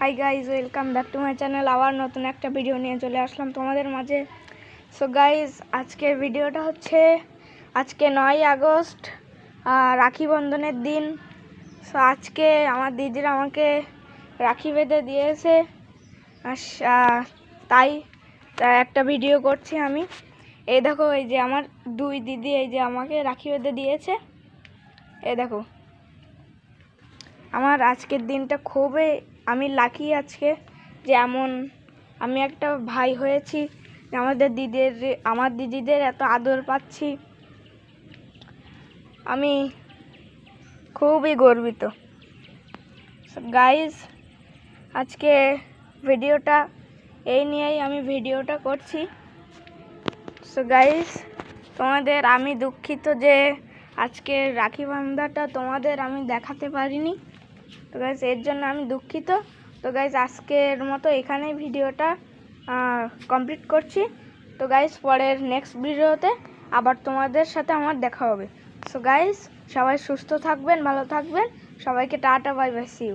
Hi guys, welcome back to my channel. আবার নতুন একটা ভিডিও নিয়ে চলে আসলাম তোমাদের মাঝে। সো গাইজ, আজকের ভিডিওটা হচ্ছে আজকে 9ই আগস্ট, রাখি বন্ধনের দিন। সো আজকে আমার দিদিরা আমাকে রাখি বেঁধে দিয়েছে, তাই একটা ভিডিও করছি আমি। এই দেখো, এই যে আমার দুই দিদি এই যে আমাকে রাখি বেঁধে দিয়েছে। এই দেখো, আমার আজকের দিনটা খুবই আমি লাকি আজকে, যে এমন আমি একটা ভাই হয়েছি, আমার দিদিদের এত আদর পাচ্ছি। আমি খুবই গর্বিত। গাইজ, আজকে ভিডিওটা এই নিয়েই আমি ভিডিওটা করছি। সো গাইজ, তোমাদের আমি দুঃখিত যে আজকে রাখি বান্ধাটা তোমাদের আমি দেখাতে পারিনি। তো গাইজ, এর জন্য আমি দুঃখিত। তো গাইজ, আজকের মতো এখানেই ভিডিওটা কমপ্লিট করছি। তো গাইজ, পরের নেক্সট ভিডিওতে আবার তোমাদের সাথে আমার দেখা হবে। সো গাইজ, সবাই সুস্থ থাকবেন, ভালো থাকবেন। সবাইকে টাটা, বাই বাই, সি ইউ।